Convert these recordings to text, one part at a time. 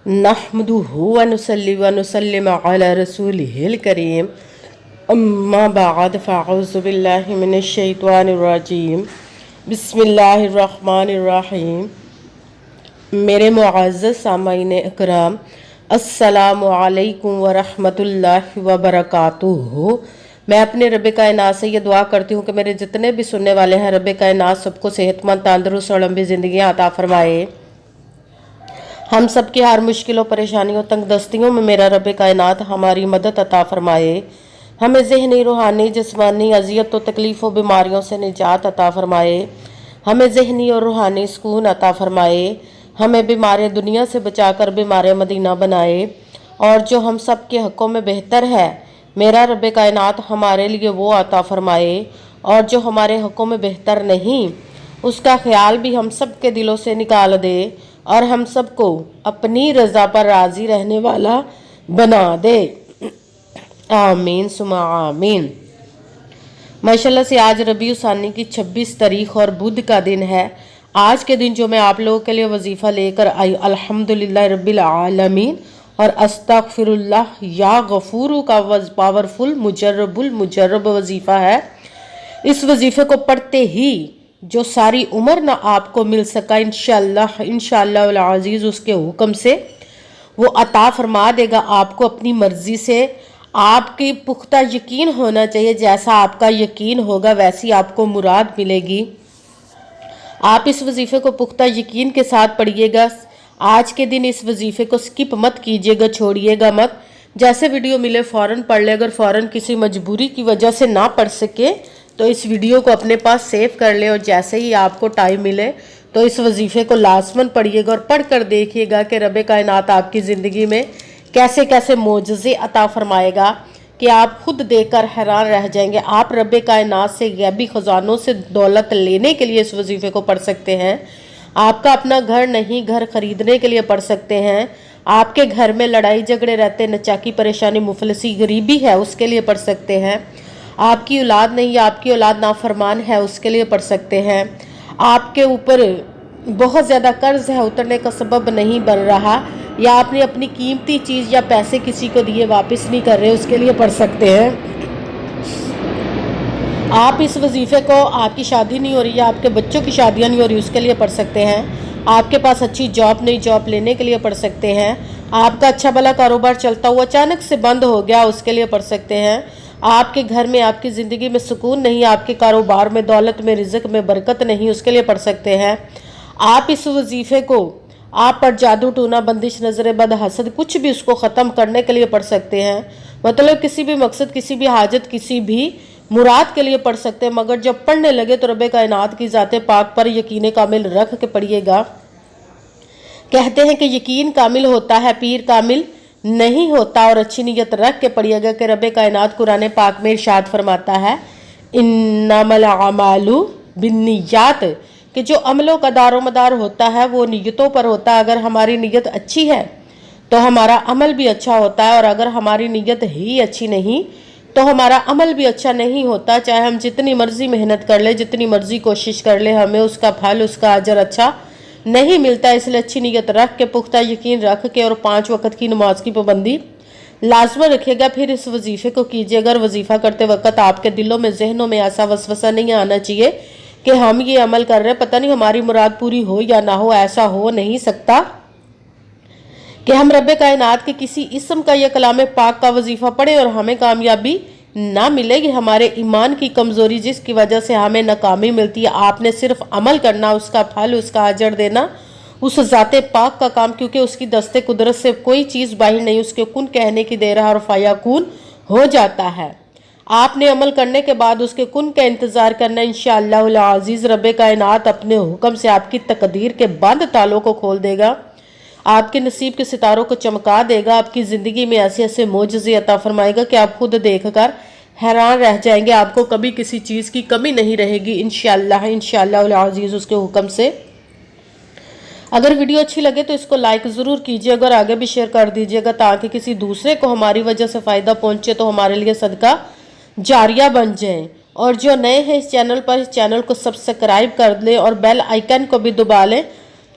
नहमदुहु व नुसल्ली व नुसल्लिम अला रसूलिहिल करीम अम्मा बाद फ़अऊज़ु बिल्लाहि मिनश शैतानिर रजीम बिस्मिल्लाहिर रहमानिर रहीम। मेरे मुअज़्ज़ज़ सामाईन इकराम, अस्सलामु अलैकुम व रहमतुल्लाहि व बरकातुहू। मैं अपने रब कायनात से ये दुआ करती हूँ कि मेरे जितने भी सुनने वाले हैं, रब कायनात सबको सेहतमंद, तंदुरुस्त और लंबी ज़िंदगियाँ अता फरमाए। हम सब की हर मुश्किलों, परेशानियों, तंगदस्तियों में मेरा रब कायनात हमारी मदद अता फरमाए। हमें ज़हनी, रूहानी, जिस्मानी अज़ियत और तकलीफ़ों, बीमारियों से निजात अता फरमाए। हमें ज़हनी और रूहानी सुकून अता फरमाए। हमें बीमार दुनिया से बचाकर बीमार मदीना बनाए। और जो हम सब के हक़ों में बेहतर है, मेरा रब कायनात हमारे लिए वो अता फरमाए। और जो हमारे हक़ों में बेहतर नहीं, उसका ख्याल भी हम सब के दिलों से निकाल दे और हम सबको अपनी रज़ा पर राज़ी रहने वाला बना दे। आमीन सुमा आमीन। माशाल्लाह से आज रबीउ सानी की 26 तारीख और बुध का दिन है। आज के दिन जो मैं आप लोगों के लिए वजीफ़ा लेकर आई, अल्हम्दुलिल्लाह रब्बिल आलमीन और अस्तगफिरुल्लाह या गफूरू का पावरफुल मुजर्रब वजीफ़ा है। इस वजीफ़े को पढ़ते ही जो सारी उम्र ना आपको मिल सका, इंशाअल्लाह अज़ीज़ उसके हुक्म से वो अता फरमा देगा आपको अपनी मर्ज़ी से। आपकी पुख्ता यकीन होना चाहिए, जैसा आपका यकीन होगा वैसी आपको मुराद मिलेगी। आप इस वजीफ़े को पुख्ता यकीन के साथ पढ़िएगा। आज के दिन इस वजीफ़े को स्किप मत कीजिएगा, छोड़िएगा मत। जैसे वीडियो मिले फ़ौरन पढ़ ले। अगर फ़ौरन किसी मजबूरी की वजह से ना पढ़ सके तो इस वीडियो को अपने पास सेव कर ले और जैसे ही आपको टाइम मिले तो इस वजीफ़े को लाज़मन पढ़िएगा और पढ़ कर देखिएगा कि रब कायनात आपकी ज़िंदगी में कैसे कैसे मोजज़े अता फरमाएगा कि आप खुद देखकर हैरान रह जाएंगे। आप रब कायनात से गैबी ख़जानों से दौलत लेने के लिए इस वजीफ़े को पढ़ सकते हैं। आपका अपना घर नहीं, घर ख़रीदने के लिए पढ़ सकते हैं। आपके घर में लड़ाई झगड़े रहते, नचाकी, परेशानी, मुफलसी, गरीबी है, उसके लिए पढ़ सकते हैं। आपकी औलाद नहीं, आपकी औलाद नाफरमान है, उसके लिए पढ़ सकते हैं। आपके ऊपर बहुत ज़्यादा कर्ज है, उतरने का सबब नहीं बन रहा, या आपने अपनी कीमती चीज़ या पैसे किसी को दिए वापस नहीं कर रहे, उसके लिए पढ़ सकते हैं। आप इस वजीफ़े को, आपकी शादी नहीं हो रही या आपके बच्चों की शादियाँ नहीं हो रही, उसके लिए पढ़ सकते हैं। आपके पास अच्छी जॉब नहीं, जॉब लेने के लिए पढ़ सकते हैं। आपका अच्छा भला कारोबार चलता हुआ अचानक से बंद हो गया, उसके लिए पढ़ सकते हैं। आपके घर में, आपकी ज़िंदगी में सुकून नहीं, आपके कारोबार में, दौलत में, रिज़्क में बरकत नहीं, उसके लिए पढ़ सकते हैं। आप इस वजीफ़े को, आप पर जादू, टूना, बंदिश, नज़र बद, हसद, कुछ भी उसको ख़त्म करने के लिए पढ़ सकते हैं। मतलब किसी भी मकसद, किसी भी हाजत, किसी भी मुराद के लिए पढ़ सकते हैं। मगर जब पढ़ने लगे तो रब कायनात की ज़ात पाक पर यकीन कामिल रख के पढ़िएगा। कहते हैं कि यकीन कामिल होता है, पीर कामिल नहीं होता। और अच्छी नीयत रख के पढ़िएगा कि रब कायनात कुरान पाक में इरशाद फरमाता है, इन्नमल अमालु बिन्नियात, कि जो अमलों का दारोमदार होता है वो नीयतों पर होता है। अगर हमारी नीयत अच्छी है तो हमारा अमल भी अच्छा होता है, और अगर हमारी नीयत ही अच्छी नहीं तो हमारा अमल भी अच्छा नहीं होता। चाहे हम जितनी मर्जी मेहनत कर ले, जितनी मर्जी कोशिश कर ले, हमें उसका फल, उसका अजर अच्छा नहीं मिलता। इसलिए अच्छी नीयत रख के, पुख्ता यकीन रख के और 5 वक्त की नमाज की पाबंदी लाजमन रखिएगा। फिर इस वजीफ़े को कीजिए। अगर वजीफ़ा करते वक्त आपके दिलों में, जहनों में ऐसा वसवसा नहीं आना चाहिए कि हम ये अमल कर रहे हैं, पता नहीं हमारी मुराद पूरी हो या ना हो। ऐसा हो नहीं सकता कि हम रब कायनात के किसी इस्म का या कलाम पाक का वजीफ़ा पढ़े और हमें कामयाबी ना मिलेगी। हमारे ईमान की कमज़ोरी जिसकी वजह से हमें नाकामी मिलती है। आपने सिर्फ अमल करना, उसका फल, उसका अजर देना उस ज़ाते पाक का काम, क्योंकि उसकी दस्ते कुदरत से कोई चीज़ बाहर नहीं, उसके कुन कहने की देर है और फयाकून हो जाता है। आपने अमल करने के बाद उसके कुन का इंतज़ार करना। इंशाअल्लाह अज़ीज़ रब कायनात अपने हुक्म से आपकी तकदीर के बंद तालों को खोल देगा, आपके नसीब के सितारों को चमका देगा, आपकी ज़िंदगी में ऐसे ऐसे मोजज़े अता फरमाएगा कि आप खुद देखकर हैरान रह जाएंगे। आपको कभी किसी चीज़ की कमी नहीं रहेगी इंशाअल्लाह अज़ीज़ उसके हुक्म से। अगर वीडियो अच्छी लगे तो इसको लाइक ज़रूर कीजिए, अगर आगे भी शेयर कर दीजिएगा ताकि किसी दूसरे को हमारी वजह से फ़ायदा पहुँचे तो हमारे लिए सदका जारिया बन जाए। और जो नए हैं इस चैनल पर, इस चैनल को सब्सक्राइब कर लें और बेल आइकन को भी दबा लें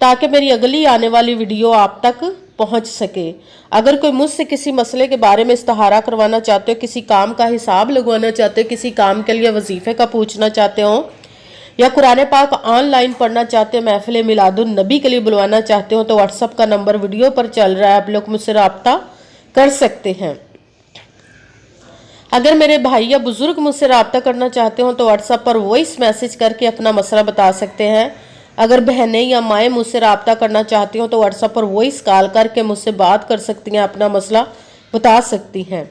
ताकि मेरी अगली आने वाली वीडियो आप तक پہنچ سکے۔ اگر کوئی مجھ سے کسی مسئلے کے بارے میں استخارہ کروانا چاہتے ہو، کسی کام کا حساب لگوانا چاہتے ہو، کسی کام کے لیے وظیفے کا پوچھنا چاہتے ہو، یا قرآن پاک آن لائن پڑھنا چاہتے ہو، محفل میلاد النبی کے لیے بلوانا چاہتے ہو، تو واٹس ایپ کا نمبر ویڈیو پر چل رہا ہے، آپ لوگ مجھ سے رابطہ کر سکتے ہیں۔ اگر میرے بھائی یا بزرگ مجھ سے رابطہ کرنا چاہتے ہوں تو واٹس ایپ پر وائس میسج کر کے اپنا مسئلہ بتا سکتے ہیں۔ اگر بہنیں یا مائیں مجھ سے رابطہ کرنا چاہتی ہوں تو واٹس ایپ پر وائس کال کر کے مجھ سے بات کر سکتی ہیں، اپنا مسئلہ بتا سکتی ہیں۔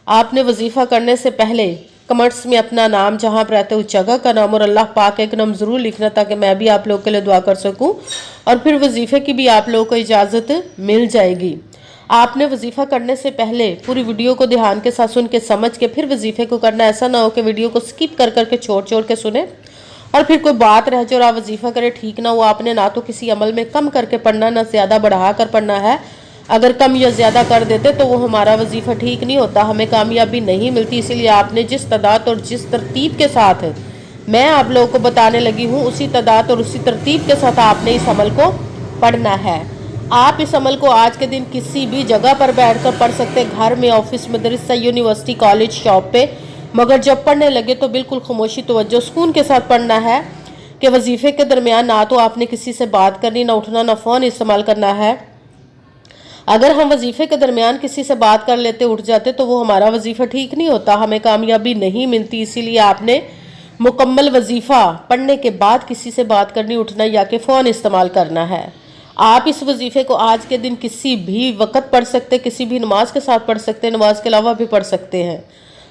آپ نے وظیفہ کرنے سے پہلے کمنٹس میں اپنا نام، جہاں پر رہتے اس جگہ کا نام اور اللہ پاک ایک نام ضرور لکھنا، تاکہ میں بھی آپ لوگوں کے لیے دعا کر سکوں، اور پھر وظیفے کی بھی آپ لوگوں کو اجازت مل جائے گی۔ آپ نے وظیفہ کرنے سے پہلے پوری ویڈیو کو دھیان کے ساتھ سن کے سمجھ کے پھر وظیفے کو کرنا، ایسا نہ ہو کہ ویڈیو کو سکپ کر کے چھوڑ کے سنیں اور پھر کوئی بات رہ جائے اور آپ وظیفہ کرے، ٹھیک نہ ہو۔ آپ نے نہ تو کسی عمل میں کم کر کے پڑھنا، نہ زیادہ بڑھا کر پڑھنا ہے۔ اگر کم یا زیادہ کر دیتے تو وہ ہمارا وظیفہ ٹھیک نہیں ہوتا، ہمیں کامیابی نہیں ملتی۔ اسی لیے آپ نے جس تعداد اور جس ترتیب کے ساتھ میں آپ لوگوں کو بتانے لگی ہوں، اسی تعداد اور اسی ترتیب کے ساتھ آپ نے اس عمل کو پڑھنا ہے۔ آپ اس عمل کو آج کے دن کسی بھی جگہ پر بیٹھ کر پڑھ سکتے، گھر میں، آفس، مدرسہ، یونیورسٹی، کالج، شاپ پہ، مگر جب پڑھنے لگے تو بالکل خاموشی، توجہ، سکون کے ساتھ پڑھنا ہے کہ وظیفے کے درمیان نہ تو آپ نے کسی سے بات کرنی، نہ اٹھنا، نہ فون استعمال کرنا ہے۔ اگر ہم وظیفے کے درمیان کسی سے بات کر لیتے، اٹھ جاتے، تو وہ ہمارا وظیفہ ٹھیک نہیں ہوتا، ہمیں کامیابی نہیں ملتی۔ اسی لیے آپ نے مکمل وظیفہ پڑھنے کے بعد کسی سے بات کرنی، اٹھنا یا کہ فون استعمال کرنا ہے۔ آپ اس وظیفے کو آج کے دن کسی بھی وقت پڑھ سکتے، کسی بھی نماز کے ساتھ پڑھ سکتے، نماز کے علاوہ بھی پڑھ سکتے ہیں۔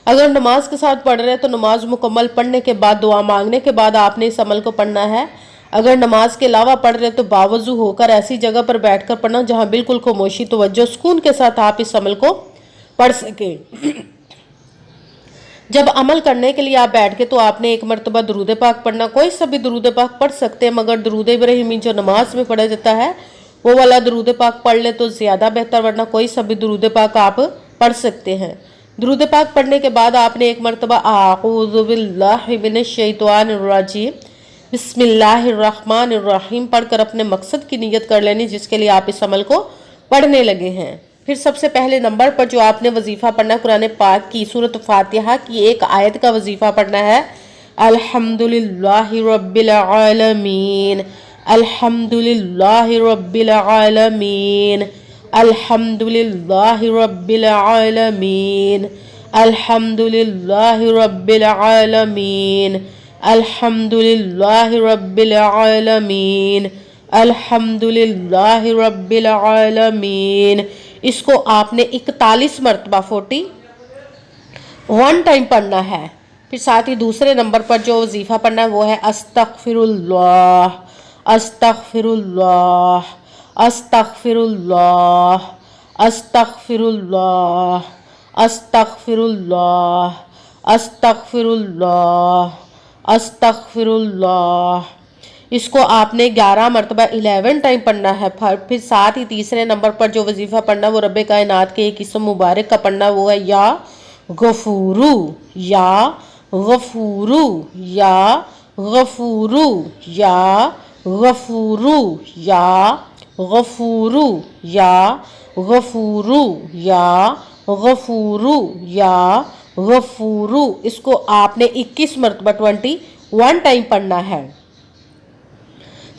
اگر نماز کے ساتھ پڑھ رہے ہیں تو نماز مکمل پڑھنے کے بعد، دعا مانگنے کے بعد آپ نے اس عمل کو پڑھنا ہے۔ اگر نماز کے علاوہ پڑھ رہے تو باوضو ہو کر ایسی جگہ پر بیٹھ کر پڑھنا جہاں بالکل خاموشی، توجہ، سکون کے ساتھ آپ اس عمل کو پڑھ سکیں۔ جب عمل کرنے کے لیے آپ بیٹھ کے تو آپ نے ایک مرتبہ درود پاک پڑھنا، کوئی سا بھی درود پاک پڑھ سکتے ہیں، مگر درود ابراہیمی جو نماز میں پڑھا جاتا ہے وہ والا درود پاک پڑھ لے تو زیادہ بہتر، ورنہ کوئی سا بھی درود پاک آپ پڑھ سکتے ہیں۔ درود پاک پڑھنے کے بعد آپ نے ایک مرتبہ اعوذ باللہ من الشیطان الرجیم بسم اللہ الرحمن الرحیم پڑھ کر اپنے مقصد کی نیت کر لینی جس کے لیے آپ اس عمل کو پڑھنے لگے ہیں۔ پھر سب سے پہلے نمبر پر جو آپ نے وظیفہ پڑھنا ہے، قرآن پاک کی سورۃ فاتحہ کی ایک آیت کا وظیفہ پڑھنا ہے۔ الحمدللہ رب العالمین، الحمدللہ رب العالمین، الحمدللہ رب العالمین، الحمدللہ رب العالمین، الحمدللہ رب العالمین، الحمدللہ رب العالمین۔ اس کو آپ نے 41 مرتبہ 41 ٹائم پڑھنا ہے۔ پھر ساتھ ہی دوسرے نمبر پر جو وظیفہ پڑھنا ہے وہ ہے استغفر اللہ، استغفر اللہ، استغفر اللہ، استغفر اللہ، استغفر اللہ، استغفر اللہ، استغفر اللہ۔ اس کو آپ نے 11 مرتبہ 11 ٹائم پڑھنا ہے۔ پھر ساتھ ہی تیسرے نمبر پر جو وظیفہ پڑھنا وہ رب کائنات کے ایک اسم مبارک کا پڑھنا، وہ ہے یا غفورو، یا غفورو، یا غفورو، یا غفورو، یا غفورو، یا غفورو، یا غفورو، یا غفورو۔ اس کو آپ نے 21 مرتبہ 21 ٹائم پڑھنا ہے۔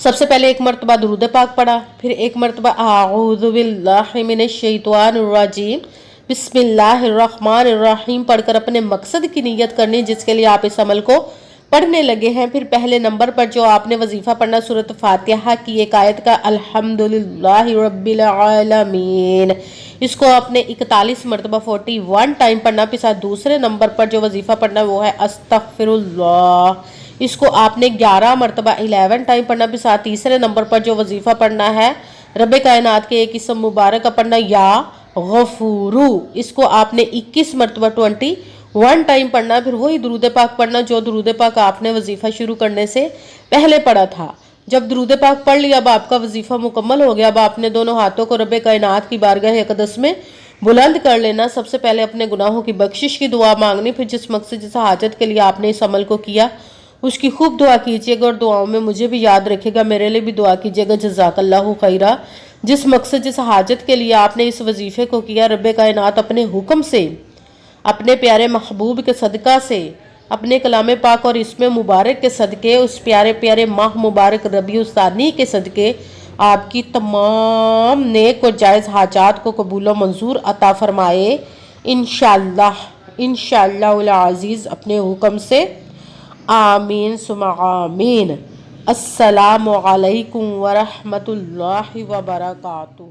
سب سے پہلے ایک مرتبہ درود پاک پڑھا، پھر ایک مرتبہ اعوذ باللہ من الشیطان الرجیم بسم اللہ الرحمن الرحیم پڑھ کر اپنے مقصد کی نیت کرنی جس کے لیے آپ اس عمل کو پڑھنے لگے ہیں۔ پھر پہلے نمبر پر جو آپ نے وظیفہ پڑھنا سورۃ فاتحہ کی ایک آیت کا الحمدللہ رب العالمین، اس کو آپ نے 41 مرتبہ 41 ٹائم پڑھنا۔ پھر ساتھ دوسرے نمبر پر جو وظیفہ پڑھنا وہ ہے استغفر اللہ، اس کو آپ نے 11 مرتبہ 11 ٹائم پڑھنا۔ پھر ساتھ تیسرے نمبر پر جو وظیفہ پڑھنا ہے رب کائنات کے ایک اسم مبارک کا پڑھنا یا غفورو، اس کو آپ نے 21 مرتبہ 21 ٹائم پڑھنا۔ پھر وہی درود پاک پڑھنا جو درود پاک آپ نے وظیفہ شروع کرنے سے پہلے پڑھا تھا۔ جب درود پاک پڑھ لیا، اب آپ کا وظیفہ مکمل ہو گیا، اب آپ نے دونوں ہاتھوں کو رب کائنات کی بارگاہ اقدس میں بلند کر لینا۔ سب سے پہلے اپنے گناہوں کی بخشش کی دعا مانگنی، پھر جس مقصد جس حاجت کے لیے آپ نے اس عمل کو کیا اس کی خوب دعا کیجیے گا، اور دعاؤں میں مجھے بھی یاد رکھے گا، میرے لیے بھی دعا کیجیے گا۔ جزاک اللہ خیرہ۔ جس مقصد جس حاجت کے لیے آپ نے اس وظیفے کو کیا، رب کائنات اپنے حکم سے، اپنے پیارے محبوب کے صدقہ سے، اپنے کلام پاک اور اسم مبارک کے صدقے، اس پیارے پیارے ماہ مبارک ربیع الثانی کے صدقے آپ کی تمام نیک اور جائز حاجات کو قبول و منظور عطا فرمائے انشاءاللہ العزیز اپنے حکم سے، آمین ثم آمین۔ السلام علیکم ورحمۃ اللہ وبرکاتہ۔